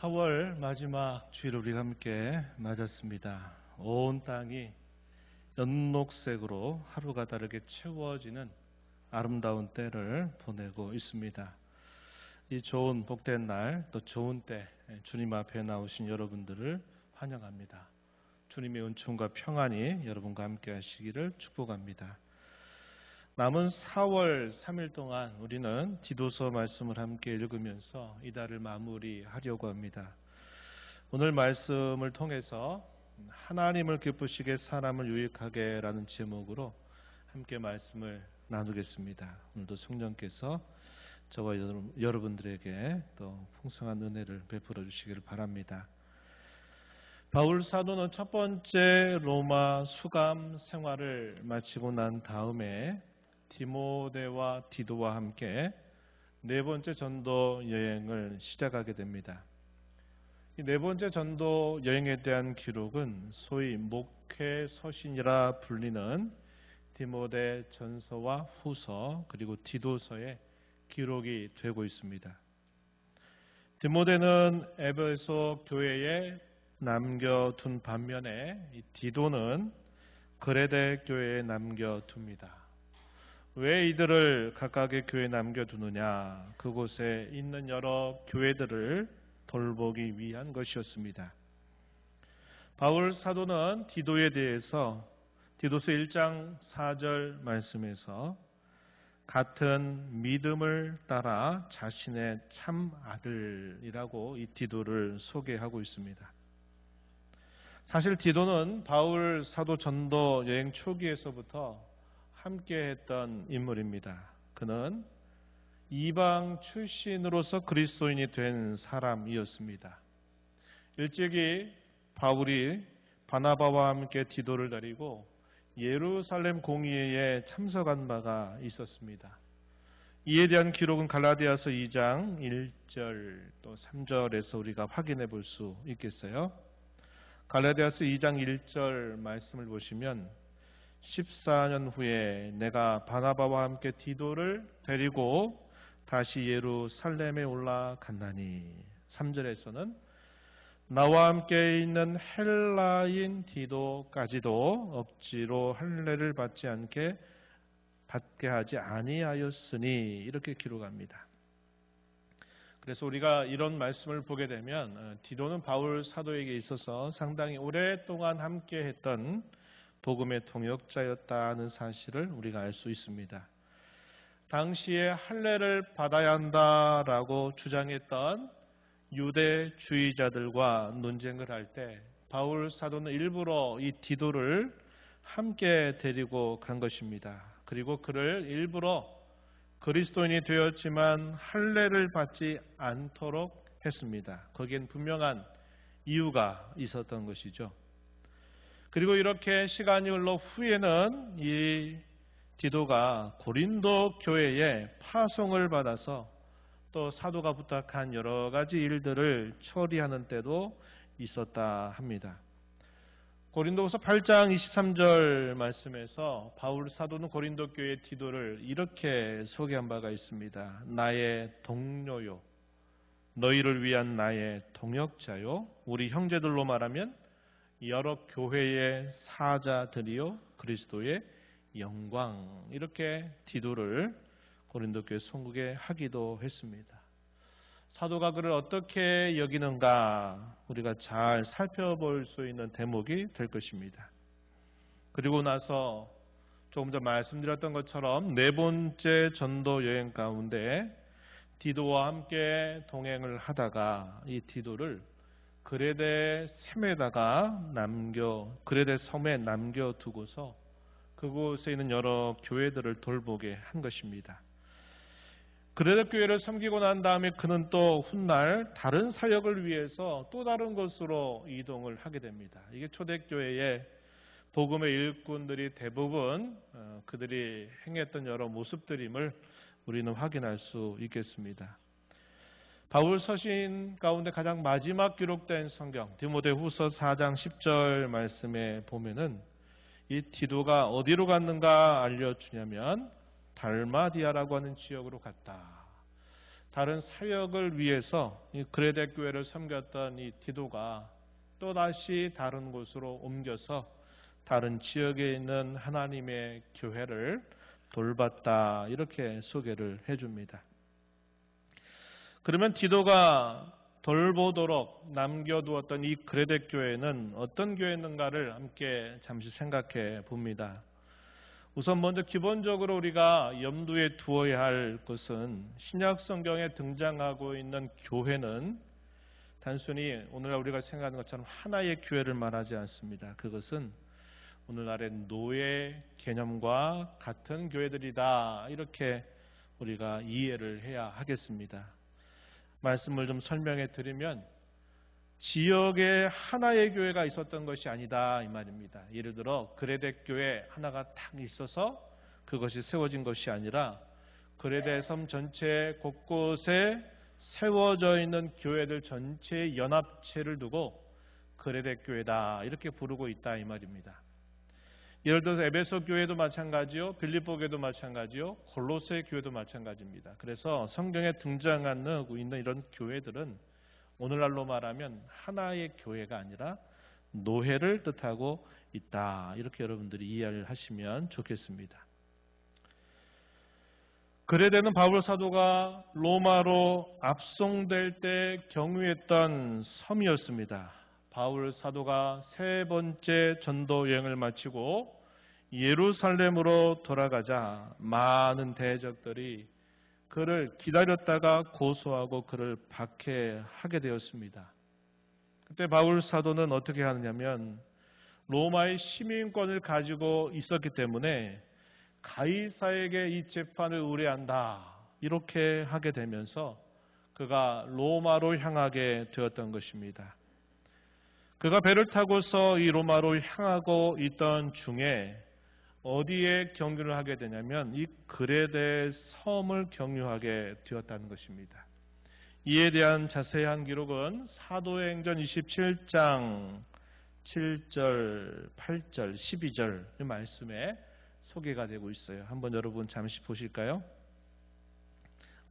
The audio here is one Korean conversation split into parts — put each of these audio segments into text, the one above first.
4월 마지막 주일을 우리가 함께 맞았습니다. 온 땅이 연녹색으로 하루가 다르게 채워지는 아름다운 때를 보내고 있습니다. 이 좋은 복된 날, 또 좋은 때 주님 앞에 나오신 여러분들을 환영합니다. 주님의 은총과 평안이 여러분과 함께 하시기를 축복합니다. 남은 4월 3일 동안 우리는 디도서 말씀을 함께 읽으면서 이달을 마무리하려고 합니다. 오늘 말씀을 통해서 하나님을 기쁘시게 사람을 유익하게 라는 제목으로 함께 말씀을 나누겠습니다. 오늘도 성령께서 저와 여러분들에게 또 풍성한 은혜를 베풀어 주시기를 바랍니다. 바울 사도는 첫 번째 로마 수감 생활을 마치고 난 다음에 디모데와 디도와 함께 네 번째 전도 여행을 시작하게 됩니다. 이 네 번째 전도 여행에 대한 기록은 소위 목회 서신이라 불리는 디모데 전서와 후서 그리고 디도서에 기록이 되고 있습니다. 디모데는 에베소 교회에 남겨둔 반면에 이 디도는 그레데 교회에 남겨둡니다. 왜 이들을 각각의 교회에 남겨두느냐? 그곳에 있는 여러 교회들을 돌보기 위한 것이었습니다. 바울 사도는 디도에 대해서 디도서 1장 4절 말씀에서 같은 믿음을 따라 자신의 참 아들이라고 이 디도를 소개하고 있습니다. 사실 디도는 바울 사도 전도 여행 초기에서부터 함께 했던 인물입니다. 그는 이방 출신으로서 그리스도인이 된 사람이었습니다. 일찍이 바울이 바나바와 함께 디도를 데리고 예루살렘 공의회에 참석한 바가 있었습니다. 이에 대한 기록은 갈라디아서 2장 1절 또 3절에서 우리가 확인해 볼 수 있겠어요. 갈라디아서 2장 1절 말씀을 보시면 14년 후에 내가 바나바와 함께 디도를 데리고 다시 예루살렘에 올라갔나니 3절에서는 나와 함께 있는 헬라인 디도까지도 억지로 할례를 받게 하지 아니하였으니 이렇게 기록합니다. 그래서 우리가 이런 말씀을 보게 되면 디도는 바울 사도에게 있어서 상당히 오랫동안 함께 했던 복음의 동역자였다는 사실을 우리가 알 수 있습니다. 당시에 할례를 받아야 한다라고 주장했던 유대주의자들과 논쟁을 할 때 바울 사도는 일부러 이 디도를 함께 데리고 간 것입니다. 그리고 그를 일부러 그리스도인이 되었지만 할례를 받지 않도록 했습니다. 거기엔 분명한 이유가 있었던 것이죠. 그리고 이렇게 시간이 흘러 후에는 이 디도가 고린도 교회에 파송을 받아서 또 사도가 부탁한 여러 가지 일들을 처리하는 때도 있었다 합니다. 고린도후서 8장 23절 말씀에서 바울 사도는 고린도 교회 디도를 이렇게 소개한 바가 있습니다. 나의 동료요, 너희를 위한 나의 동역자요, 우리 형제들로 말하면 여러 교회의 사자들이요 그리스도의 영광, 이렇게 디도를 고린도 교회 송구에 하기도 했습니다. 사도가 그를 어떻게 여기는가 우리가 잘 살펴볼 수 있는 대목이 될 것입니다. 그리고 나서 조금 전 말씀드렸던 것처럼 네 번째 전도 여행 가운데 디도와 함께 동행을 하다가 이 디도를 그레데 섬에 남겨두고서 그곳에 있는 여러 교회들을 돌보게 한 것입니다. 그레데 교회를 섬기고 난 다음에 그는 또 훗날 다른 사역을 위해서 또 다른 곳으로 이동을 하게 됩니다. 이게 초대교회의 복음의 일꾼들이 대부분 그들이 행했던 여러 모습들임을 우리는 확인할 수 있겠습니다. 바울 서신 가운데 가장 마지막 기록된 성경 디모데후서 4장 10절 말씀에 보면은 이 디도가 어디로 갔는가 알려주냐면 달마디아라고 하는 지역으로 갔다. 다른 사역을 위해서 이 그레데 교회를 섬겼던 이 디도가 또다시 다른 곳으로 옮겨서 다른 지역에 있는 하나님의 교회를 돌봤다, 이렇게 소개를 해줍니다. 그러면 디도가 돌보도록 남겨두었던 이 그레데 교회는 어떤 교회였는가를 함께 잠시 생각해 봅니다. 우선 먼저 기본적으로 우리가 염두에 두어야 할 것은 신약 성경에 등장하고 있는 교회는 단순히 오늘날 우리가 생각하는 것처럼 하나의 교회를 말하지 않습니다. 그것은 오늘날의 노예 개념과 같은 교회들이다, 이렇게 우리가 이해를 해야 하겠습니다. 말씀을 좀 설명해 드리면 지역에 하나의 교회가 있었던 것이 아니다, 이 말입니다. 예를 들어 그레데 교회 하나가 딱 있어서 그것이 세워진 것이 아니라 그레데 섬 전체 곳곳에 세워져 있는 교회들 전체의 연합체를 두고 그레데 교회다, 이렇게 부르고 있다, 이 말입니다. 예를 들어서 에베소 교회도 마찬가지요, 빌립보 교회도 마찬가지요, 골로새 교회도 마찬가지입니다. 그래서 성경에 등장하고 있는 이런 교회들은 오늘날로 말하면 하나의 교회가 아니라 노회를 뜻하고 있다, 이렇게 여러분들이 이해를 하시면 좋겠습니다. 그레데는 바울 사도가 로마로 압송될 때 경유했던 섬이었습니다. 바울 사도가 세 번째 전도 여행을 마치고 예루살렘으로 돌아가자 많은 대적들이 그를 기다렸다가 고소하고 그를 박해하게 되었습니다. 그때 바울 사도는 어떻게 하느냐면 로마의 시민권을 가지고 있었기 때문에 가이사에게 이 재판을 의뢰한다, 이렇게 하게 되면서 그가 로마로 향하게 되었던 것입니다. 그가 배를 타고서 이 로마로 향하고 있던 중에 어디에 경유를 하게 되냐면 이 그레데 섬을 경유하게 되었다는 것입니다. 이에 대한 자세한 기록은 사도행전 27장 7절, 8절, 12절 이 말씀에 소개가 되고 있어요. 한번 여러분 잠시 보실까요?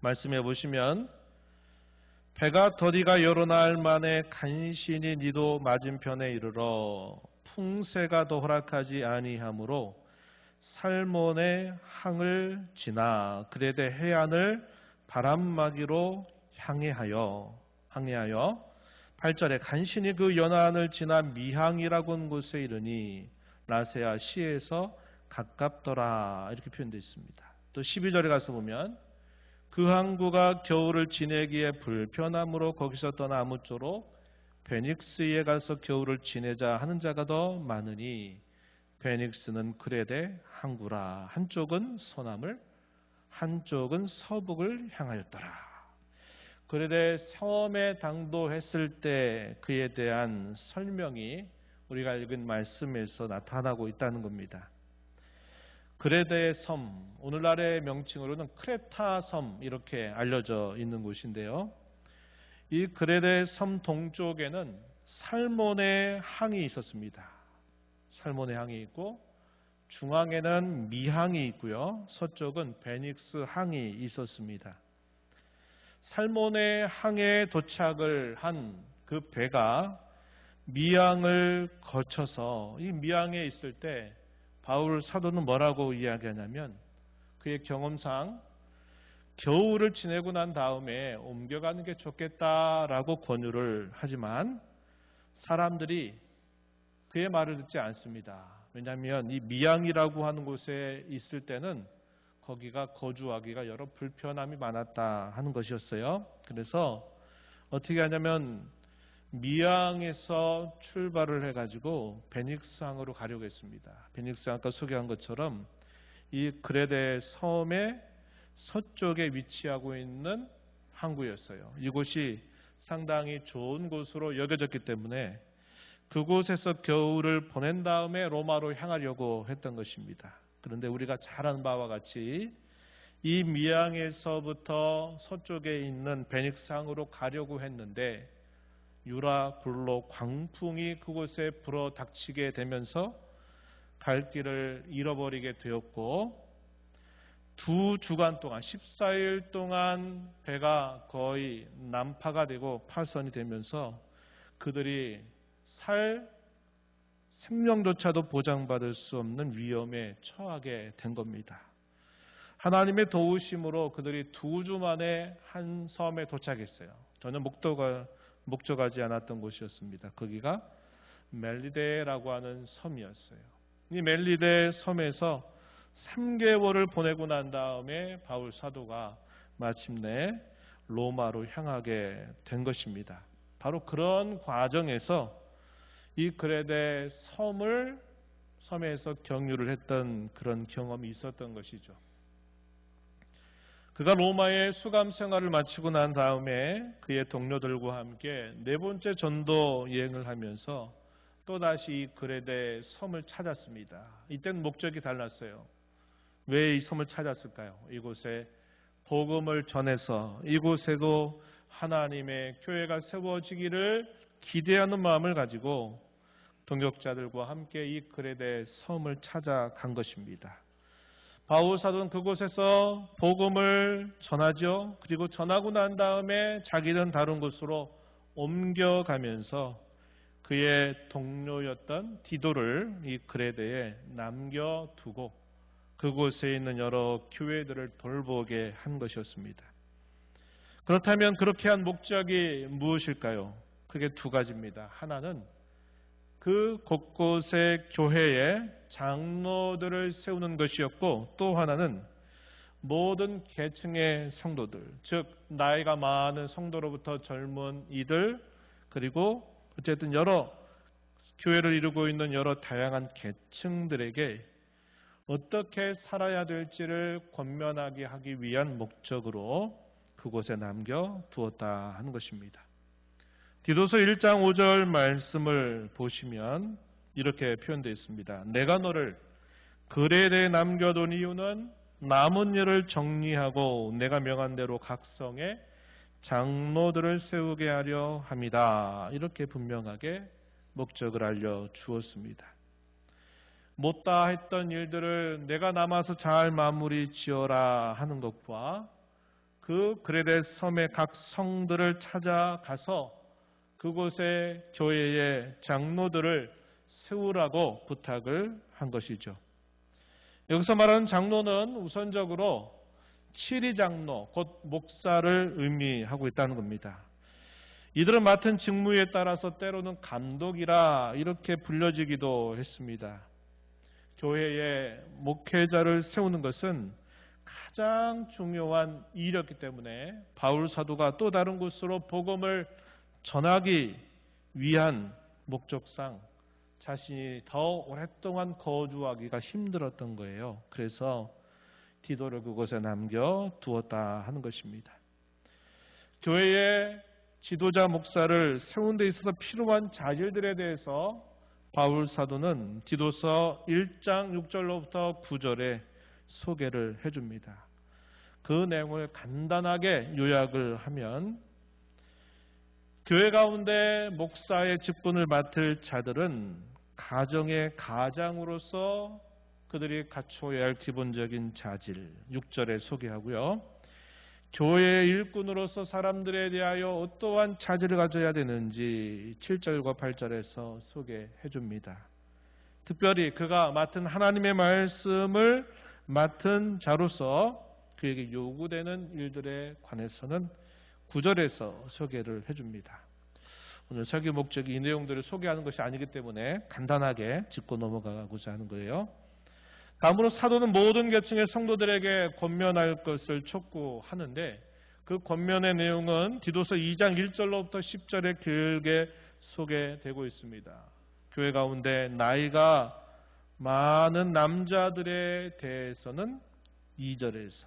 말씀해 보시면 배가 더디가 여러 날 만에 간신히 니도 맞은편에 이르러 풍세가 더 허락하지 아니하므로 살몬의 항을 지나 그레데 해안을 바람막이로 항해하여 8절에 간신히 그 연안을 지나 미항이라고 한 곳에 이르니 라세아 시에서 가깝더라, 이렇게 표현되어 있습니다. 또 12절에 가서 보면 그 항구가 겨울을 지내기에 불편함으로 거기서 떠나 아무쪼록 베닉스에 가서 겨울을 지내자 하는 자가 더 많으니 베닉스는 그레데 항구라. 한쪽은 서남을, 한쪽은 서북을 향하였더라. 그레데 섬에 당도했을 때 그에 대한 설명이 우리가 읽은 말씀에서 나타나고 있다는 겁니다. 그레데의 섬, 오늘날의 명칭으로는 크레타 섬, 이렇게 알려져 있는 곳인데요. 이 그레데 섬 동쪽에는 살몬의 항이 있었습니다. 살몬의 항이 있고 중앙에는 미항이 있고요. 서쪽은 베닉스 항이 있었습니다. 살몬의 항에 도착을 한 그 배가 미항을 거쳐서 이 미항에 있을 때 바울 사도는 뭐라고 이야기하냐면 그의 경험상 겨울을 지내고 난 다음에 옮겨가는 게 좋겠다라고 권유를 하지만 사람들이 그의 말을 듣지 않습니다. 왜냐하면 이 미항이라고 하는 곳에 있을 때는 거기가 거주하기가 여러 불편함이 많았다 하는 것이었어요. 그래서 어떻게 하냐면 미항에서 출발을 해가지고 베닉스항으로 가려고 했습니다. 베닉스 아까 소개한 것처럼 이 그레데 섬의 서쪽에 위치하고 있는 항구였어요. 이곳이 상당히 좋은 곳으로 여겨졌기 때문에 그곳에서 겨울을 보낸 다음에 로마로 향하려고 했던 것입니다. 그런데 우리가 잘 아는 바와 같이 이 미항에서부터 서쪽에 있는 베닉스항으로 가려고 했는데 유라 불로 광풍이 그곳에 불어 닥치게 되면서 갈 길을 잃어버리게 되었고 2주간 동안 14일 동안 배가 거의 난파가 되고 파손이 되면서 그들이 살 생명조차도 보장받을 수 없는 위험에 처하게 된 겁니다. 하나님의 도우심으로 그들이 2주 만에 한 섬에 도착했어요. 전혀 목적하지 않았던 곳이었습니다. 거기가 멜리데라고 하는 섬이었어요. 이 멜리데 섬에서 3개월을 보내고 난 다음에 바울 사도가 마침내 로마로 향하게 된 것입니다. 바로 그런 과정에서 이 그레데 섬에서 경유를 했던 그런 경험이 있었던 것이죠. 그가 로마의 수감 생활을 마치고 난 다음에 그의 동료들과 함께 4번째 전도 여행을 하면서 또다시 이 그레데 섬을 찾았습니다. 이때는 목적이 달랐어요. 왜 이 섬을 찾았을까요? 이곳에 복음을 전해서 이곳에도 하나님의 교회가 세워지기를 기대하는 마음을 가지고 동역자들과 함께 이 그레데 섬을 찾아간 것입니다. 바울 사도는 그곳에서 복음을 전하죠. 그리고 전하고 난 다음에 자기는 다른 곳으로 옮겨가면서 그의 동료였던 디도를 이 그레데에 남겨두고 그곳에 있는 여러 교회들을 돌보게 한 것이었습니다. 그렇다면 그렇게 한 목적이 무엇일까요? 그게 2가지입니다. 하나는 그 곳곳의 교회에 장로들을 세우는 것이었고, 또 하나는 모든 계층의 성도들, 즉 나이가 많은 성도로부터 젊은 이들, 그리고 어쨌든 여러 교회를 이루고 있는 여러 다양한 계층들에게 어떻게 살아야 될지를 권면하게 하기 위한 목적으로 그곳에 남겨두었다 하는 것입니다. 디도서 1장 5절 말씀을 보시면 이렇게 표현되어 있습니다. 내가 너를 그레데에 남겨둔 이유는 남은 일을 정리하고 내가 명한 대로 각 성에 장로들을 세우게 하려 함이다. 이렇게 분명하게 목적을 알려주었습니다. 못다 했던 일들을 내가 남아서 잘 마무리 지어라 하는 것과 그 그레데 섬의 각 성들을 찾아가서 그곳의 교회의 장로들을 세우라고 부탁을 한 것이죠. 여기서 말하는 장로는 우선적으로 치리장로, 곧 목사를 의미하고 있다는 겁니다. 이들은 맡은 직무에 따라서 때로는 감독이라 이렇게 불려지기도 했습니다. 교회의 목회자를 세우는 것은 가장 중요한 일이었기 때문에 바울 사도가 또 다른 곳으로 복음을 전하기 위한 목적상 자신이 더 오랫동안 거주하기가 힘들었던 거예요. 그래서 디도를 그곳에 남겨두었다 하는 것입니다. 교회의 지도자 목사를 세운 데 있어서 필요한 자질들에 대해서 바울 사도는 디도서 1장 6절로부터 9절에 소개를 해줍니다. 그 내용을 간단하게 요약을 하면 교회 가운데 목사의 직분을 맡을 자들은 가정의 가장으로서 그들이 갖춰야 할 기본적인 자질 6절에 소개하고요. 교회의 일꾼으로서 사람들에 대하여 어떠한 자질을 가져야 되는지 7절과 8절에서 소개해 줍니다. 특별히 그가 맡은 하나님의 말씀을 맡은 자로서 그에게 요구되는 일들에 관해서는 9절에서 소개를 해줍니다. 오늘 설교 목적이 이 내용들을 소개하는 것이 아니기 때문에 간단하게 짚고 넘어가고자 하는 거예요. 다음으로 사도는 모든 계층의 성도들에게 권면할 것을 촉구하는데 그 권면의 내용은 디도서 2장 1절로부터 10절에 길게 소개되고 있습니다. 교회 가운데 나이가 많은 남자들에 대해서는 2절에서,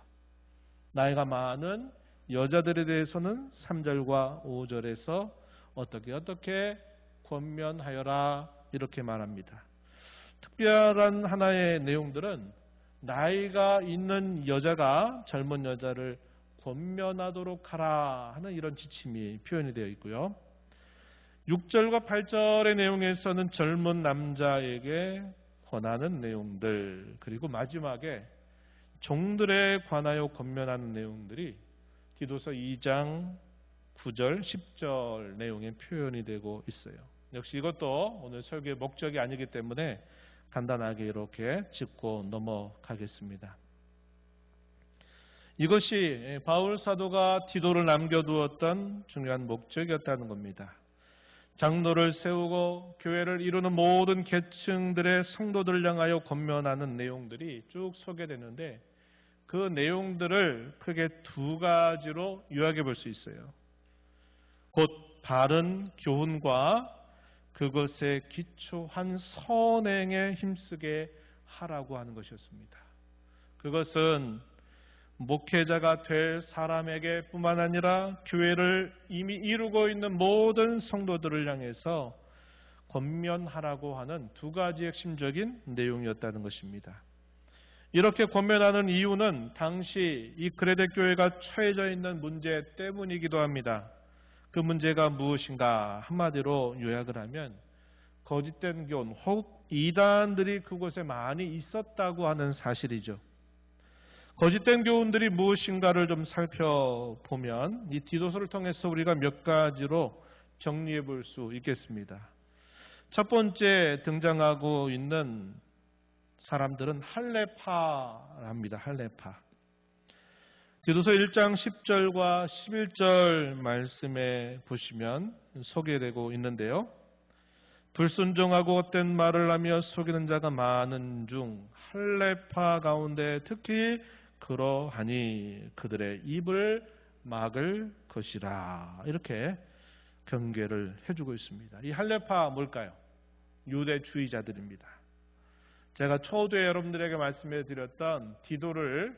나이가 많은 여자들에 대해서는 3절과 5절에서 어떻게 권면하여라 이렇게 말합니다. 특별한 하나의 내용들은 나이가 있는 여자가 젊은 여자를 권면하도록 하라 하는 이런 지침이 표현이 되어 있고요. 6절과 8절의 내용에서는 젊은 남자에게 권하는 내용들, 그리고 마지막에 종들에 관하여 권면하는 내용들이 디도서 2장 9절, 10절 내용의 표현이 되고 있어요. 역시 이것도 오늘 설교의 목적이 아니기 때문에 간단하게 이렇게 짚고 넘어가겠습니다. 이것이 바울 사도가 디도를 남겨두었던 중요한 목적이었다는 겁니다. 장로를 세우고 교회를 이루는 모든 계층들의 성도들을 향하여 권면하는 내용들이 쭉 소개되는데 그 내용들을 크게 두 가지로 요약해 볼 수 있어요. 곧 바른 교훈과 그것에 기초한 선행에 힘쓰게 하라고 하는 것이었습니다. 그것은 목회자가 될 사람에게 뿐만 아니라 교회를 이미 이루고 있는 모든 성도들을 향해서 권면하라고 하는 두 가지 핵심적인 내용이었다는 것입니다. 이렇게 권면하는 이유는 당시 이 그레데 교회가 처해져 있는 문제 때문이기도 합니다. 그 문제가 무엇인가 한마디로 요약을 하면 거짓된 교훈 혹 이단들이 그곳에 많이 있었다고 하는 사실이죠. 거짓된 교훈들이 무엇인가를 좀 살펴보면 이 디도서를 통해서 우리가 몇 가지로 정리해 볼 수 있겠습니다. 첫 번째 등장하고 있는 사람들은 할례파랍니다. 할례파. 디도서 1장 10절과 11절 말씀에 보시면 소개되고 있는데요. 불순종하고 헛된 말을 하며 속이는 자가 많은 중 할례파 가운데 특히 그러하니 그들의 입을 막을 것이라. 이렇게 경계를 해주고 있습니다. 이 할례파 뭘까요? 유대주의자들입니다. 제가 초두에 여러분들에게 말씀해 드렸던 디도를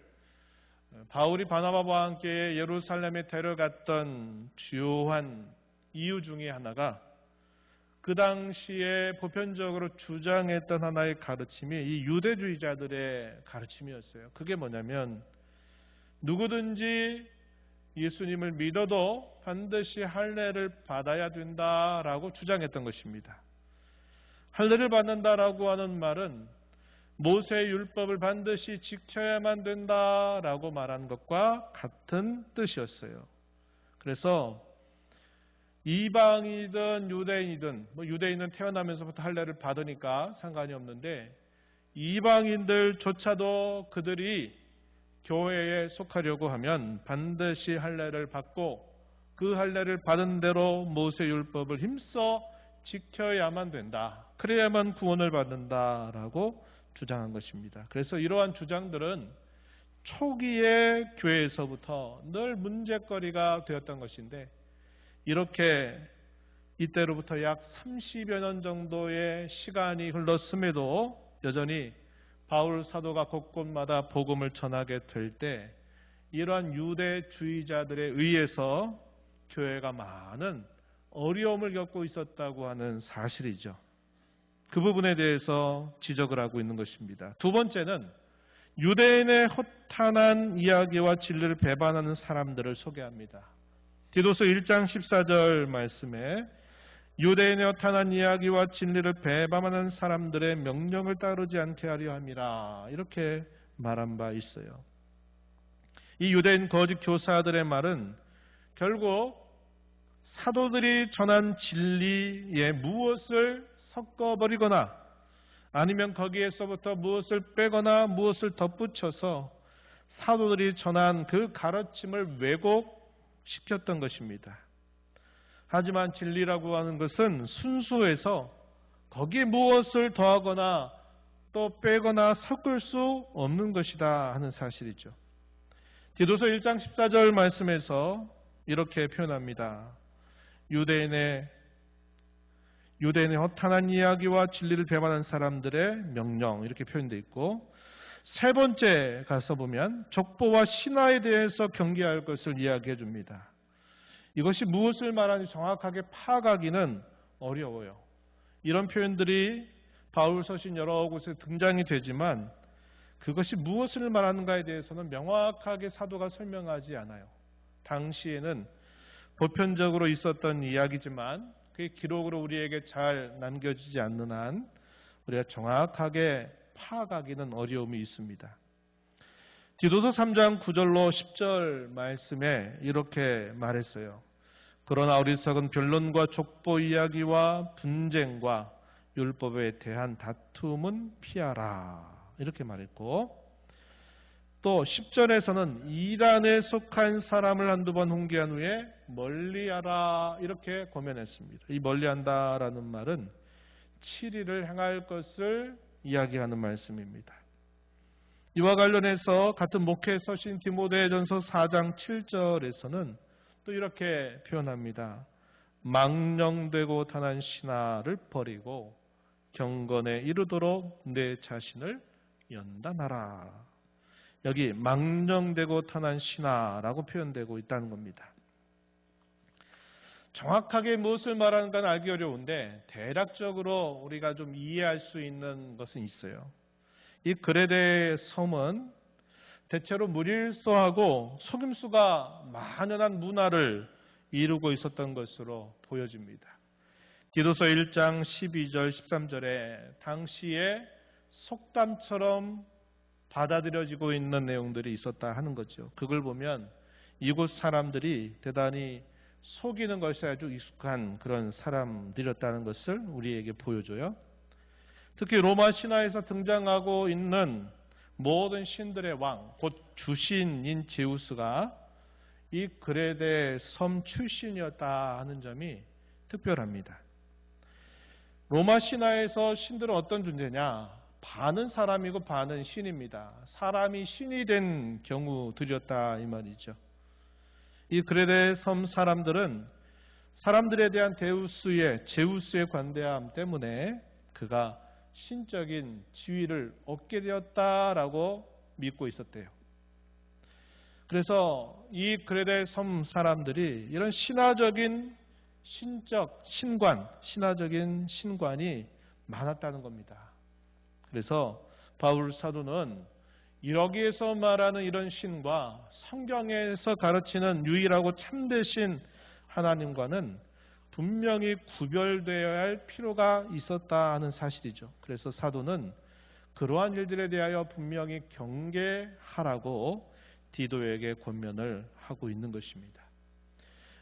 바울이 바나바와 함께 예루살렘에 데려갔던 주요한 이유 중에 하나가 그 당시에 보편적으로 주장했던 하나의 가르침이 이 유대주의자들의 가르침이었어요. 그게 뭐냐면 누구든지 예수님을 믿어도 반드시 할례를 받아야 된다라고 주장했던 것입니다. 할례를 받는다라고 하는 말은 모세의 율법을 반드시 지켜야만 된다라고 말한 것과 같은 뜻이었어요. 그래서 이방이든 유대인이든 유대인은 태어나면서부터 할례를 받으니까 상관이 없는데 이방인들조차도 그들이 교회에 속하려고 하면 반드시 할례를 받고 그 할례를 받은 대로 모세 율법을 힘써 지켜야만 된다. 그래야만 구원을 받는다라고 주장한 것입니다. 그래서 이러한 주장들은 초기의 교회에서부터 늘 문제거리가 되었던 것인데 이렇게 이때로부터 약 30여 년 정도의 시간이 흘렀음에도 여전히 바울 사도가 곳곳마다 복음을 전하게 될 때 이러한 유대주의자들에 의해서 교회가 많은 어려움을 겪고 있었다고 하는 사실이죠. 그 부분에 대해서 지적을 하고 있는 것입니다. 두 번째는 유대인의 허탄한 이야기와 진리를 배반하는 사람들을 소개합니다. 디도서 1장 14절 말씀에 유대인의 허탄한 이야기와 진리를 배반하는 사람들의 명령을 따르지 않게 하려 함이라 이렇게 말한 바 있어요. 이 유대인 거짓 교사들의 말은 결국 사도들이 전한 진리에 무엇을 섞어버리거나 아니면 거기에서부터 무엇을 빼거나 무엇을 덧붙여서 사도들이 전한 그 가르침을 왜곡시켰던 것입니다. 하지만 진리라고 하는 것은 순수해서 거기에 무엇을 더하거나 또 빼거나 섞을 수 없는 것이다 하는 사실이죠. 디도서 1장 14절 말씀에서 이렇게 표현합니다. 유대인의 허탄한 이야기와 진리를 배반한 사람들의 명령 이렇게 표현되어 있고 세 번째 가서 보면 족보와 신화에 대해서 경계할 것을 이야기해 줍니다. 이것이 무엇을 말하는지 정확하게 파악하기는 어려워요. 이런 표현들이 바울 서신 여러 곳에 등장이 되지만 그것이 무엇을 말하는가에 대해서는 명확하게 사도가 설명하지 않아요. 당시에는 보편적으로 있었던 이야기지만 그게 기록으로 우리에게 잘 남겨지지 않는 한 우리가 정확하게 파악하기는 어려움이 있습니다. 디도서 3장 9절로 10절 말씀에 이렇게 말했어요. 그러나 어리석은 변론과 족보 이야기와 분쟁과 율법에 대한 다툼은 피하라. 이렇게 말했고, 또 10절에서는 이란에 속한 사람을 한두 번 훈계한 후에 멀리하라. 이렇게 고면했습니다. 이 멀리한다라는 말은 7일을 행할 것을 이야기하는 말씀입니다. 이와 관련해서 같은 목회 서신 디모데전서 4장 7절에서는 또 이렇게 표현합니다. 망령되고 탄한 신화를 버리고 경건에 이르도록 내 자신을 연단하라. 여기 망령되고 탄한 신화라고 표현되고 있다는 겁니다. 정확하게 무엇을 말하는가는 알기 어려운데 대략적으로 우리가 좀 이해할 수 있는 것은 있어요. 이 그레데 섬은 대체로 무릴서하고 속임수가 만연한 문화를 이루고 있었던 것으로 보여집니다. 디도서 1장 12절 13절에 당시에 속담처럼 받아들여지고 있는 내용들이 있었다 하는 거죠. 그걸 보면 이곳 사람들이 대단히 속이는 것에 아주 익숙한 그런 사람들이었다는 것을 우리에게 보여줘요. 특히 로마 신화에서 등장하고 있는 모든 신들의 왕, 곧 주신인 제우스가 이 그레데 섬 출신이었다 하는 점이 특별합니다. 로마 신화에서 신들은 어떤 존재냐? 반은 사람이고 반은 신입니다. 사람이 신이 된 경우들이었다 이 말이죠. 이 그레데 섬 사람들은 사람들에 대한 제우스의 관대함 때문에 그가 신적인 지위를 얻게 되었다라고 믿고 있었대요. 그래서 이 그레데 섬 사람들이 이런 신화적인 신화적인 신관이 많았다는 겁니다. 그래서 바울 사도는 여기에서 말하는 이런 신과 성경에서 가르치는 유일하고 참되신 하나님과는 분명히 구별되어야 할 필요가 있었다 하는 사실이죠. 그래서 사도는 그러한 일들에 대하여 분명히 경계하라고 디도에게 권면을 하고 있는 것입니다.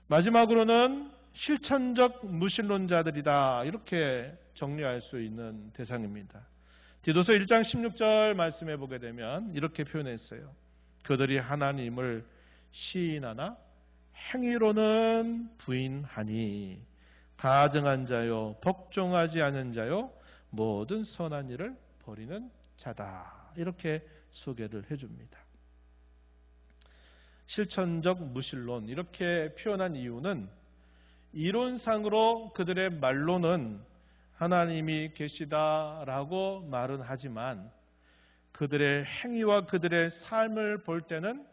마지막으로는 실천적 무신론자들이다 이렇게 정리할 수 있는 대상입니다. 디도서 1장 16절 말씀해 보게 되면 이렇게 표현했어요. 그들이 하나님을 시인하나 행위로는 부인하니 가증한 자요 복종하지 않은 자요 모든 선한 일을 버리는 자다. 이렇게 소개를 해줍니다. 실천적 무신론 이렇게 표현한 이유는 이론상으로 그들의 말로는 하나님이 계시다라고 말은 하지만 그들의 행위와 그들의 삶을 볼 때는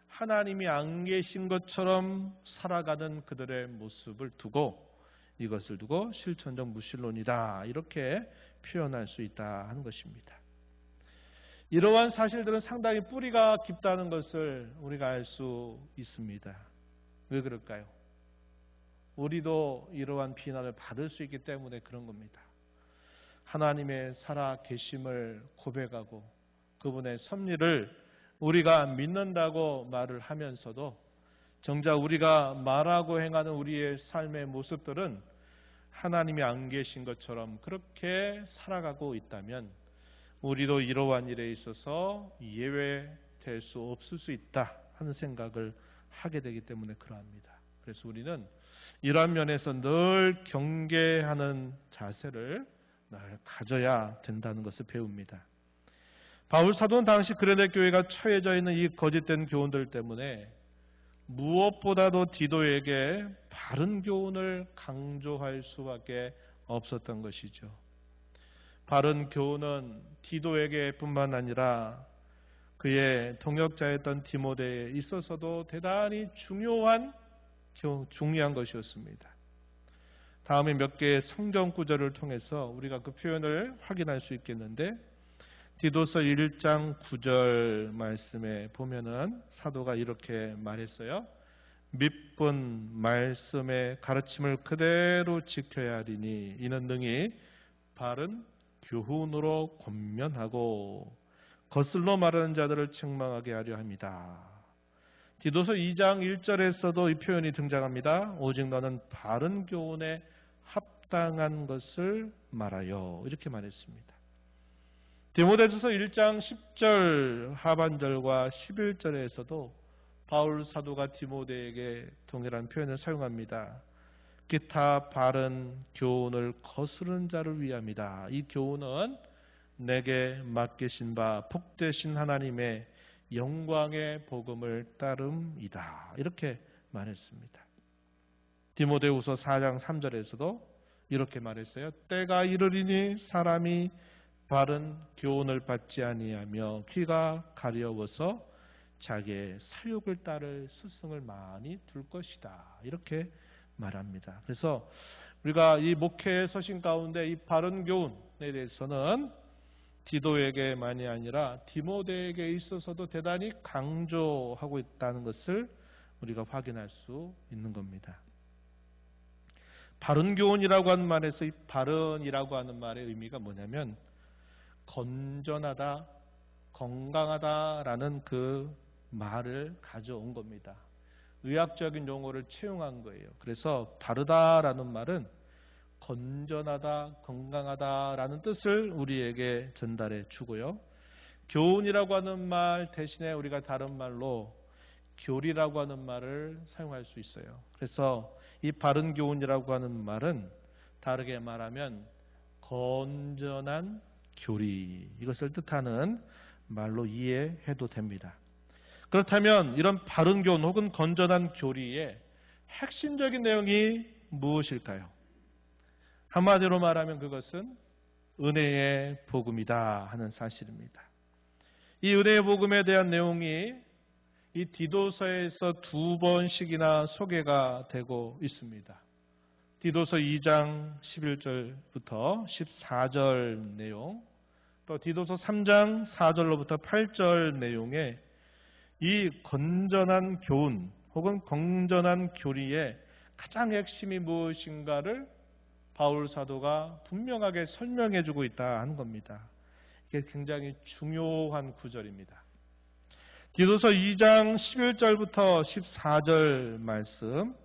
하나님이 안 계신 것처럼 살아가는 그들의 모습을 두고 이것을 두고 실천적 무신론이다 이렇게 표현할 수 있다 하는 것입니다. 이러한 사실들은 상당히 뿌리가 깊다는 것을 우리가 알 수 있습니다. 왜 그럴까요? 우리도 이러한 비난을 받을 수 있기 때문에 그런 겁니다. 하나님의 살아 계심을 고백하고 그분의 섭리를 우리가 믿는다고 말을 하면서도 정작 우리가 말하고 행하는 우리의 삶의 모습들은 하나님이 안 계신 것처럼 그렇게 살아가고 있다면 우리도 이러한 일에 있어서 예외될 수 없을 수 있다 하는 생각을 하게 되기 때문에 그러합니다. 그래서 우리는 이러한 면에서 늘 경계하는 자세를 늘 가져야 된다는 것을 배웁니다. 바울 사도는 당시 그레데 교회가 처해져 있는 이 거짓된 교훈들 때문에 무엇보다도 디도에게 바른 교훈을 강조할 수밖에 없었던 것이죠. 바른 교훈은 디도에게 뿐만 아니라 그의 동역자였던 디모데에 있어서도 대단히 중요한 것이었습니다. 다음에 몇 개의 성경 구절을 통해서 우리가 그 표현을 확인할 수 있겠는데 디도서 1장 9절 말씀에 보면은 사도가 이렇게 말했어요. 밑분 말씀의 가르침을 그대로 지켜야 하리니 이는 능히 바른 교훈으로 권면하고 거슬러 말하는 자들을 책망하게 하려 합니다. 디도서 2장 1절에서도 이 표현이 등장합니다. 오직 너는 바른 교훈에 합당한 것을 말하여, 이렇게 말했습니다. 디모데전서 1장 10절 하반절과 11절에서도 바울 사도가 디모데에게 동일한 표현을 사용합니다. 기타 바른 교훈을 거스르는 자를 위함이다. 이 교훈은 내게 맡기신 바 복되신 하나님의 영광의 복음을 따름이다. 이렇게 말했습니다. 디모데후서 4장 3절에서도 이렇게 말했어요. 때가 이르리니 사람이 바른 교훈을 받지 아니하며 귀가 가려워서 자기의 사욕을 따를 스승을 많이 둘 것이다. 이렇게 말합니다. 그래서 우리가 이 목회의 서신 가운데 이 바른 교훈에 대해서는 디도에게만이 아니라 디모데에게 있어서도 대단히 강조하고 있다는 것을 우리가 확인할 수 있는 겁니다. 바른 교훈이라고 하는 말에서 이 바른이라고 하는 말의 의미가 뭐냐면 건전하다, 건강하다라는 그 말을 가져온 겁니다. 의학적인 용어를 채용한 거예요. 그래서 바르다라는 말은 건전하다, 건강하다라는 뜻을 우리에게 전달해 주고요. 교훈이라고 하는 말 대신에 우리가 다른 말로 교리라고 하는 말을 사용할 수 있어요. 그래서 이 바른 교훈이라고 하는 말은 다르게 말하면 건전한 교리, 이것을 뜻하는 말로 이해해도 됩니다. 그렇다면 이런 바른 교훈 혹은 건전한 교리의 핵심적인 내용이 무엇일까요? 한마디로 말하면 그것은 은혜의 복음이다 하는 사실입니다. 이 은혜의 복음에 대한 내용이 이 디도서에서 2번씩이나 소개가 되고 있습니다. 디도서 2장 11절부터 14절 내용, 또 디도서 3장 4절로부터 8절 내용에 이 건전한 교훈 혹은 건전한 교리의 가장 핵심이 무엇인가를 바울 사도가 분명하게 설명해 주고 있다 하는 겁니다. 이게 굉장히 중요한 구절입니다. 디도서 2장 11절부터 14절 말씀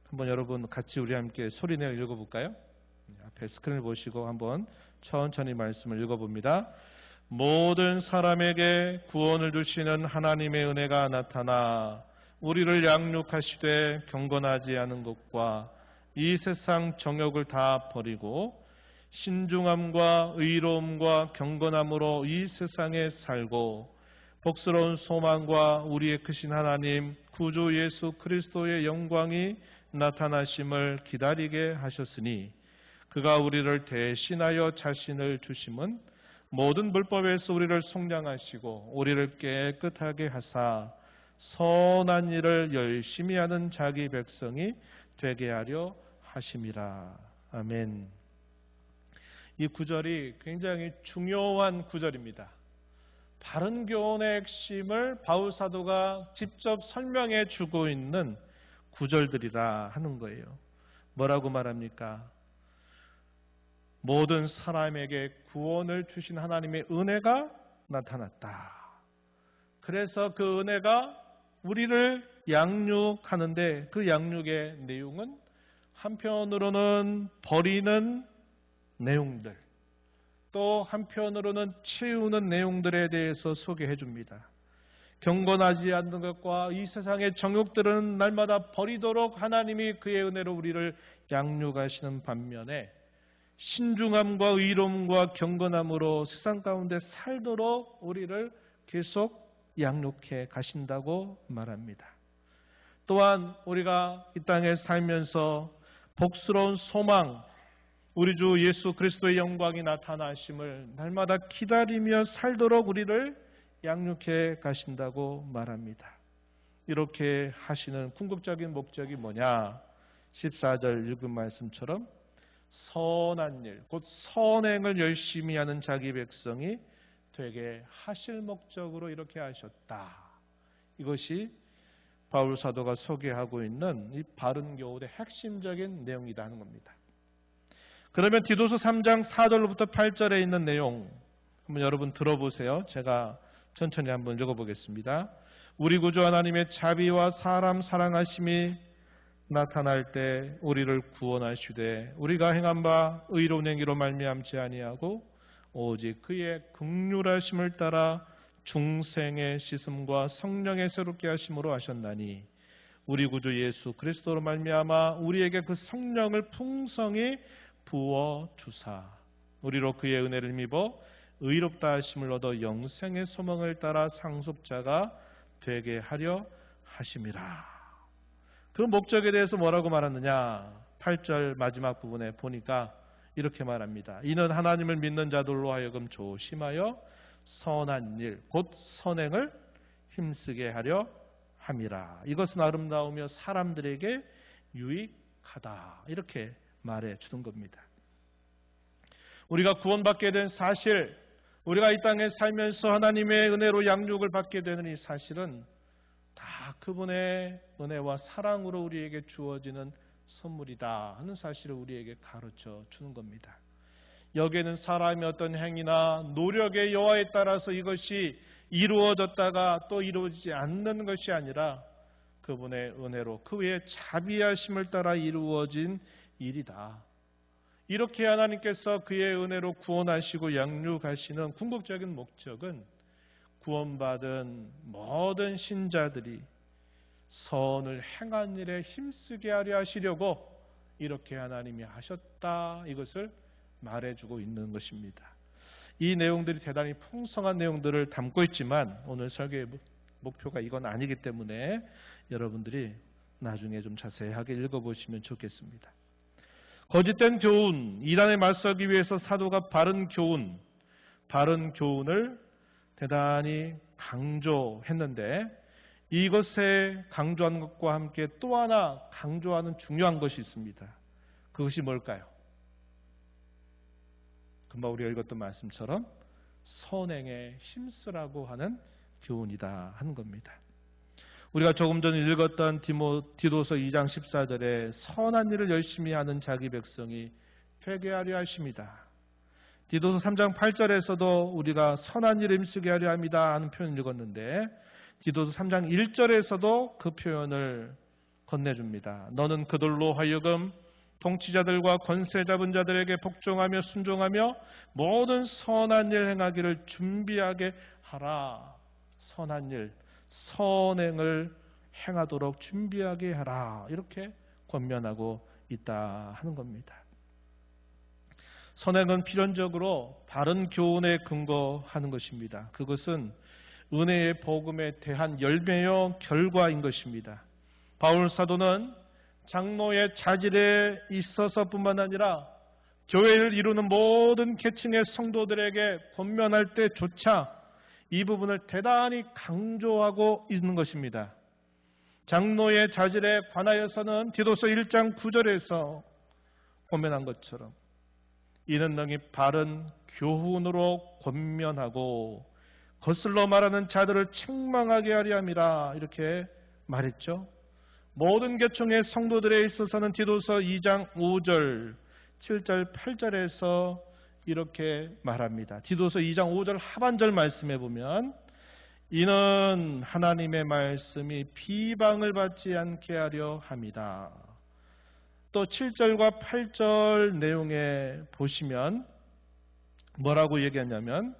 한번 여러분 같이 우리 함께 소리내어 읽어볼까요? 앞에 스크린을 보시고 한번 천천히 말씀을 읽어봅니다. 모든 사람에게 구원을 주시는 하나님의 은혜가 나타나 우리를 양육하시되 경건하지 않은 것과 이 세상 정욕을 다 버리고 신중함과 의로움과 경건함으로 이 세상에 살고 복스러운 소망과 우리의 크신 하나님 구주 예수 그리스도의 영광이 나타나심을 기다리게 하셨으니 그가 우리를 대신하여 자신을 주심은 모든 불법에서 우리를 속량하시고 우리를 깨끗하게 하사 선한 일을 열심히 하는 자기 백성이 되게 하려 하심이라. 아멘. 이 구절이 굉장히 중요한 구절입니다. 바른 교훈의 핵심을 바울 사도가 직접 설명해 주고 있는 구절들이라 하는 거예요. 뭐라고 말합니까? 모든 사람에게 구원을 주신 하나님의 은혜가 나타났다. 그래서 그 은혜가 우리를 양육하는데 그 양육의 내용은 한편으로는 버리는 내용들, 또 한편으로는 채우는 내용들에 대해서 소개해 줍니다. 경건하지 않는 것과 이 세상의 정욕들은 날마다 버리도록 하나님이 그의 은혜로 우리를 양육하시는 반면에 신중함과 의로움과 경건함으로 세상 가운데 살도록 우리를 계속 양육해 가신다고 말합니다. 또한 우리가 이 땅에 살면서 복스러운 소망, 우리 주 예수 그리스도의 영광이 나타나심을 날마다 기다리며 살도록 우리를 양육해 가신다고 말합니다. 이렇게 하시는 궁극적인 목적이 뭐냐? 14절 읽은 말씀처럼 선한 일, 곧 선행을 열심히 하는 자기 백성이 되게 하실 목적으로 이렇게 하셨다. 이것이 바울 사도가 소개하고 있는 이 바른 교훈의 핵심적인 내용이다 하는 겁니다. 그러면 디도서 3장 4절로부터 8절에 있는 내용 한번 여러분 들어보세요. 제가 천천히 한번 읽어보겠습니다. 우리 구주 하나님의 자비와 사람 사랑하심이 나타날 때 우리를 구원하시되 우리가 행한 바 의로운 행위로 말미암지 아니하고 오직 그의 긍휼하심을 따라 중생의 씻음과 성령의 새롭게 하심으로 하셨나니 우리 구주 예수 그리스도로 말미암아 우리에게 그 성령을 풍성히 부어 주사 우리로 그의 은혜를 힘입어 의롭다 하심을 얻어 영생의 소망을 따라 상속자가 되게 하려 하심이라. 그 목적에 대해서 뭐라고 말하느냐? 8절 마지막 부분에 보니까 이렇게 말합니다. 이는 하나님을 믿는 자들로 하여금 조심하여 선한 일, 곧 선행을 힘쓰게 하려 함이라. 이것은 아름다우며 사람들에게 유익하다. 이렇게 말해 주는 겁니다. 우리가 구원받게 된 사실, 우리가 이 땅에 살면서 하나님의 은혜로 양육을 받게 되는 이 사실은 다 그분의 은혜와 사랑으로 우리에게 주어지는 선물이다 하는 사실을 우리에게 가르쳐 주는 겁니다. 여기에는 사람의 어떤 행위나 노력의 여하에 따라서 이것이 이루어졌다가 또 이루어지지 않는 것이 아니라 그분의 은혜로 그의 자비하심을 따라 이루어진 일이다. 이렇게 하나님께서 그의 은혜로 구원하시고 양육하시는 궁극적인 목적은 구원받은 모든 신자들이 선을 행한 일에 힘쓰게 하려 하시려고 이렇게 하나님이 하셨다. 이것을 말해주고 있는 것입니다. 이 내용들이 대단히 풍성한 내용들을 담고 있지만 오늘 설교의 목표가 이건 아니기 때문에 여러분들이 나중에 좀 자세하게 읽어보시면 좋겠습니다. 거짓된 교훈, 이단에 맞서기 위해서 사도가 바른 교훈을 대단히 강조했는데 이것에 강조하는 것과 함께 또 하나 강조하는 중요한 것이 있습니다. 그것이 뭘까요? 금방 우리가 읽었던 말씀처럼 선행에 힘쓰라고 하는 교훈이다 하는 겁니다. 우리가 조금 전에 읽었던 디도서 2장 14절에 선한 일을 열심히 하는 자기 백성이 회개하려 하십니다. 디도서 3장 8절에서도 우리가 선한 일을 힘쓰게 하려 합니다 하는 표현을 읽었는데 디도서 3장 1절에서도 그 표현을 건네줍니다. 너는 그들로 하여금 통치자들과 권세 잡은 자들에게 복종하며 순종하며 모든 선한 일 행하기를 준비하게 하라. 선한 일, 선행을 행하도록 준비하게 하라. 이렇게 권면하고 있다 하는 겁니다. 선행은 필연적으로 바른 교훈에 근거하는 것입니다. 그것은 은혜의 복음에 대한 열매요 결과인 것입니다. 바울 사도는 장로의 자질에 있어서뿐만 아니라 교회를 이루는 모든 계층의 성도들에게 권면할 때조차 이 부분을 대단히 강조하고 있는 것입니다. 장로의 자질에 관하여서는 디도서 1장 9절에서 권면한 것처럼 이는 능히 바른 교훈으로 권면하고 거슬러 말하는 자들을 책망하게 하려 함이라 이렇게 말했죠. 모든 계층의 성도들에 있어서는 디도서 2장 5절, 7절, 8절에서 이렇게 말합니다. 디도서 2장 5절 하반절 말씀에 보면 이는 하나님의 말씀이 비방을 받지 않게 하려 함이다. 또 7절과 8절 내용에 보시면 뭐라고 얘기하냐면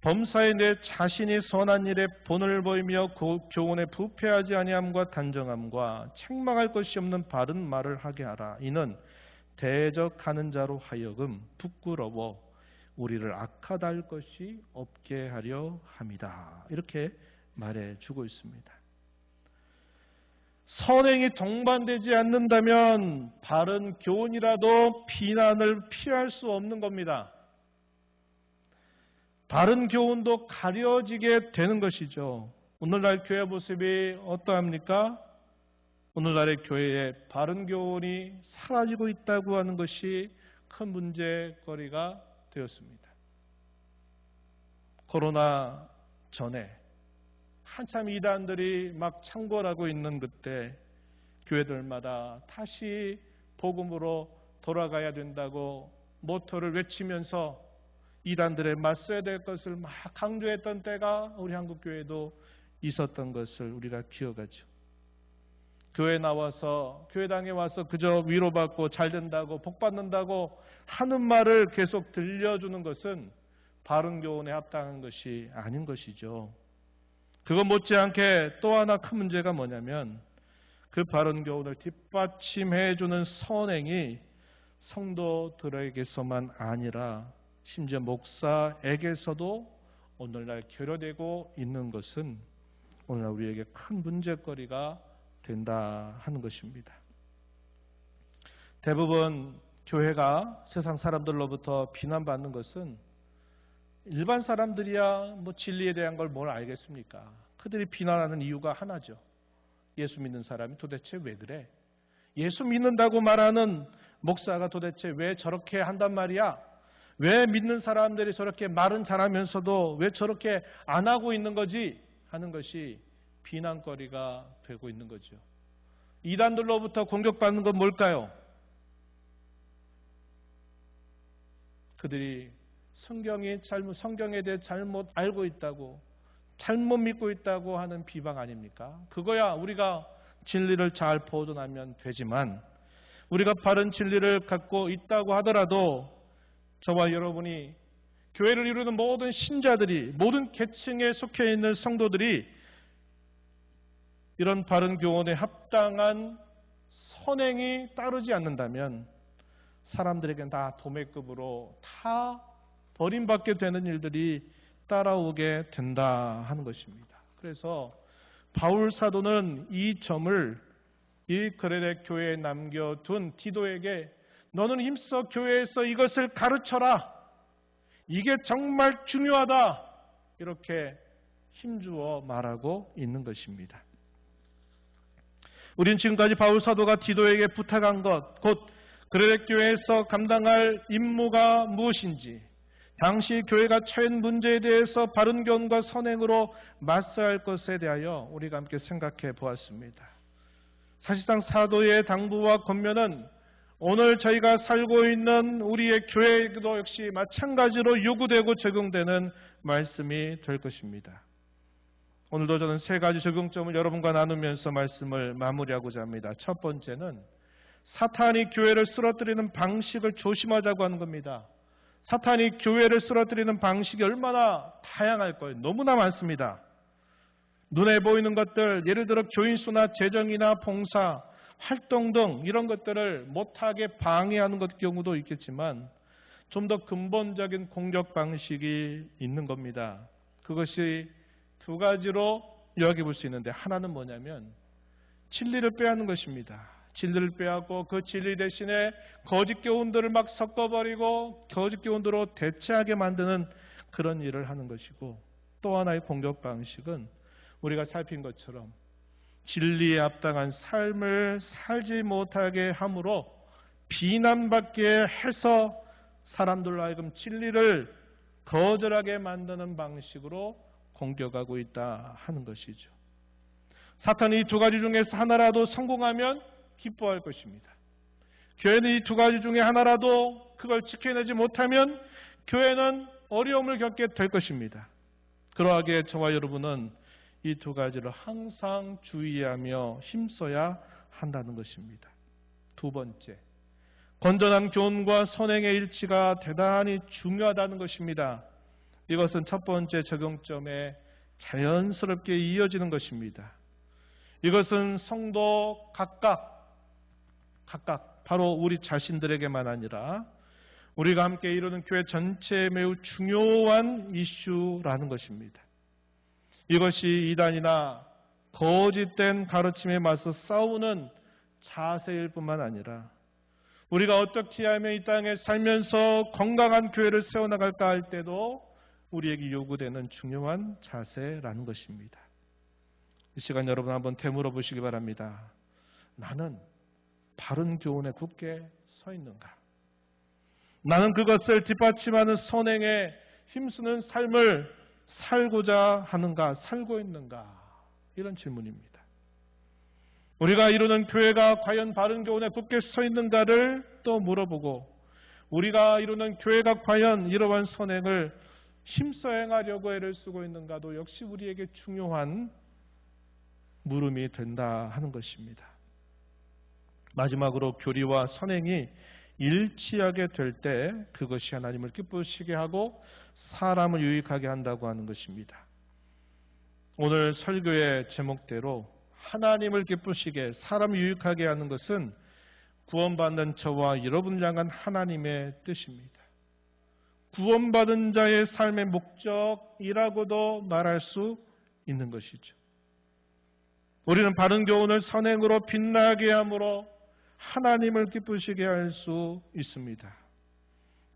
범사에 내 자신이 선한 일에 본을 보이며 교훈에 부패하지 아니함과 단정함과 책망할 것이 없는 바른 말을 하게 하라. 이는 대적하는 자로 하여금 부끄러워 우리를 악하다 할 것이 없게 하려 함이다. 이렇게 말해주고 있습니다. 선행이 동반되지 않는다면 바른 교훈이라도 비난을 피할 수 없는 겁니다. 바른 교훈도 가려지게 되는 것이죠. 오늘날 교회 모습이 어떠합니까? 오늘날의 교회에 바른 교훈이 사라지고 있다고 하는 것이 큰 문제거리가 되었습니다. 코로나 전에 한참 이단들이 막 창궐하고 있는 그때 교회들마다 다시 복음으로 돌아가야 된다고 모토를 외치면서 이단들에 맞서야 될 것을 막 강조했던 때가 우리 한국교회도 있었던 것을 우리가 기억하죠. 교회 나와서 교회당에 와서 그저 위로받고 잘 된다고 복 받는다고 하는 말을 계속 들려주는 것은 바른 교훈에 합당한 것이 아닌 것이죠. 그것 못지않게 또 하나 큰 문제가 뭐냐면 그 바른 교훈을 뒷받침해 주는 선행이 성도들에게서만 아니라 심지어 목사에게서도 오늘날 결여되고 있는 것은 오늘날 우리에게 큰 문제거리가 된다 하는 것입니다. 대부분 교회가 세상 사람들로부터 비난받는 것은 일반 사람들이야 뭐 진리에 대한 걸 뭘 알겠습니까? 그들이 비난하는 이유가 하나죠. 예수 믿는 사람이 도대체 왜 그래? 예수 믿는다고 말하는 목사가 도대체 왜 저렇게 한단 말이야? 왜 믿는 사람들이 저렇게 말은 잘하면서도 왜 저렇게 안 하고 있는 거지? 하는 것이 비난거리가 되고 있는 거죠. 이단들로부터 공격받는 건 뭘까요? 그들이 성경에 대해 잘못 알고 있다고, 잘못 믿고 있다고 하는 비방 아닙니까? 그거야 우리가 진리를 잘 보존하면 되지만 우리가 바른 진리를 갖고 있다고 하더라도 저와 여러분이 교회를 이루는 모든 신자들이, 모든 계층에 속해 있는 성도들이 이런 바른 교훈에 합당한 선행이 따르지 않는다면 사람들에게는 다 도매급으로 다 버림받게 되는 일들이 따라오게 된다 하는 것입니다. 그래서 바울 사도는 이 점을 이 그레데 교회에 남겨둔 디도에게 너는 힘써 교회에서 이것을 가르쳐라. 이게 정말 중요하다. 이렇게 힘주어 말하고 있는 것입니다. 우린 지금까지 바울 사도가 디도에게 부탁한 것, 곧 그레데 교회에서 감당할 임무가 무엇인지, 당시 교회가 처한 문제에 대해서 바른 교훈과 선행으로 맞서야 할 것에 대하여 우리가 함께 생각해 보았습니다. 사실상 사도의 당부와 권면은 오늘 저희가 살고 있는 우리의 교회에도 역시 마찬가지로 요구되고 적용되는 말씀이 될 것입니다. 오늘도 저는 세 가지 적용점을 여러분과 나누면서 말씀을 마무리하고자 합니다. 첫 번째는 사탄이 교회를 쓰러뜨리는 방식을 조심하자고 하는 겁니다. 사탄이 교회를 쓰러뜨리는 방식이 얼마나 다양할 거예요. 너무나 많습니다. 눈에 보이는 것들, 예를 들어 교인수나 재정이나 봉사, 활동 등 이런 것들을 못하게 방해하는 것 경우도 있겠지만 좀 더 근본적인 공격 방식이 있는 겁니다. 그것이 두 가지로 여겨볼 수 있는데 하나는 뭐냐면 진리를 빼앗는 것입니다. 진리를 빼앗고 그 진리 대신에 거짓 교훈들을 막 섞어버리고 거짓 교훈들로 대체하게 만드는 그런 일을 하는 것이고 또 하나의 공격 방식은 우리가 살핀 것처럼 진리에 합당한 삶을 살지 못하게 함으로 비난받게 해서 사람들로 하여금 진리를 거절하게 만드는 방식으로 공격하고 있다 하는 것이죠. 사탄이 이 두 가지 중에서 하나라도 성공하면 기뻐할 것입니다. 교회는 이 두 가지 중에 하나라도 그걸 지켜내지 못하면 교회는 어려움을 겪게 될 것입니다. 그러하기에 저와 여러분은 이 두 가지를 항상 주의하며 힘써야 한다는 것입니다. 두 번째, 건전한 교훈과 선행의 일치가 대단히 중요하다는 것입니다. 이것은 첫 번째 적용점에 자연스럽게 이어지는 것입니다. 이것은 성도 각각 바로 우리 자신들에게만 아니라 우리가 함께 이루는 교회 전체에 매우 중요한 이슈라는 것입니다. 이것이 이단이나 거짓된 가르침에 맞서 싸우는 자세일 뿐만 아니라 우리가 어떻게 하면 이 땅에 살면서 건강한 교회를 세워나갈까 할 때도 우리에게 요구되는 중요한 자세라는 것입니다. 이 시간 여러분 한번 되물어 보시기 바랍니다. 나는 바른 교훈에 굳게 서 있는가? 나는 그것을 뒷받침하는 선행에 힘쓰는 삶을 살고자 하는가? 살고 있는가? 이런 질문입니다. 우리가 이루는 교회가 과연 바른 교훈에 굳게 서 있는가를 또 물어보고 우리가 이루는 교회가 과연 이러한 선행을 힘써 행하려고 애를 쓰고 있는가도 역시 우리에게 중요한 물음이 된다 하는 것입니다. 마지막으로 교리와 선행이 일치하게 될 때 그것이 하나님을 기쁘시게 하고 사람을 유익하게 한다고 하는 것입니다. 오늘 설교의 제목대로 하나님을 기쁘시게 사람을 유익하게 하는 것은 구원받는 저와 여러분을 향한 하나님의 뜻입니다. 구원받은 자의 삶의 목적이라고도 말할 수 있는 것이죠. 우리는 바른 교훈을 선행으로 빛나게 함으로 하나님을 기쁘시게 할 수 있습니다.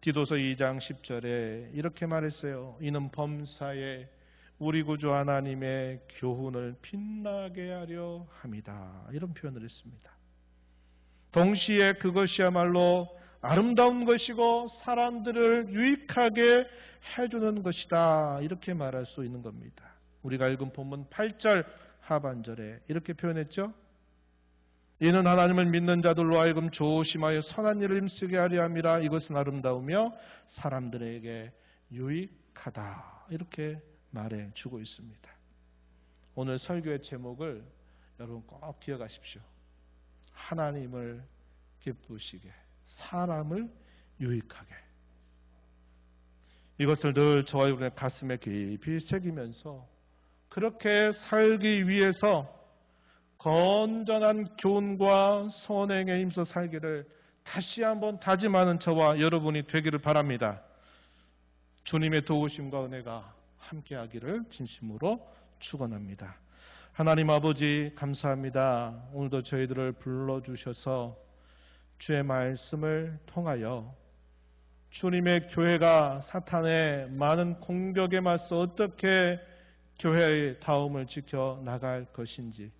디도서 2장 10절에 이렇게 말했어요. 이는 범사에 우리 구주 하나님의 교훈을 빛나게 하려 함이다. 이런 표현을 했습니다. 동시에 그것이야말로 아름다운 것이고 사람들을 유익하게 해주는 것이다. 이렇게 말할 수 있는 겁니다. 우리가 읽은 본문 8절 하반절에 이렇게 표현했죠. 이는 하나님을 믿는 자들로 하여금 조심하여 선한 일을 힘쓰게 하려 함이라. 이것은 아름다우며 사람들에게 유익하다. 이렇게 말해주고 있습니다. 오늘 설교의 제목을 여러분 꼭 기억하십시오. 하나님을 기쁘시게, 사람을 유익하게. 이것을 늘 저와 여러분의 가슴에 깊이 새기면서 그렇게 살기 위해서 건전한 교훈과 선행에 힘써 살기를 다시 한번 다짐하는 저와 여러분이 되기를 바랍니다. 주님의 도우심과 은혜가 함께하기를 진심으로 축원합니다. 하나님 아버지 감사합니다. 오늘도 저희들을 불러주셔서 주의 말씀을 통하여 주님의 교회가 사탄의 많은 공격에 맞서 어떻게 교회의 다움을 지켜나갈 것인지,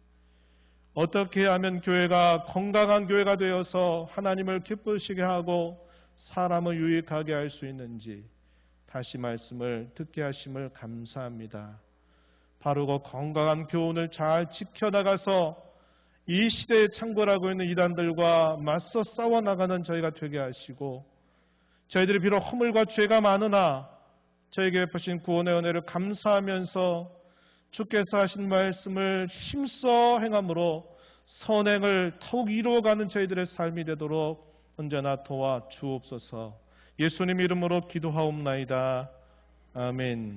어떻게 하면 교회가 건강한 교회가 되어서 하나님을 기쁘시게 하고 사람을 유익하게 할 수 있는지 다시 말씀을 듣게 하심을 감사합니다. 바르고 건강한 교훈을 잘 지켜나가서 이 시대에 창궐하고 있는 이단들과 맞서 싸워나가는 저희가 되게 하시고, 저희들이 비록 허물과 죄가 많으나 저에게 베푸신 구원의 은혜를 감사하면서 주께서 하신 말씀을 힘써 행함으로 선행을 더욱 이루어가는 저희들의 삶이 되도록 언제나 도와 주옵소서. 예수님 이름으로 기도하옵나이다. 아멘.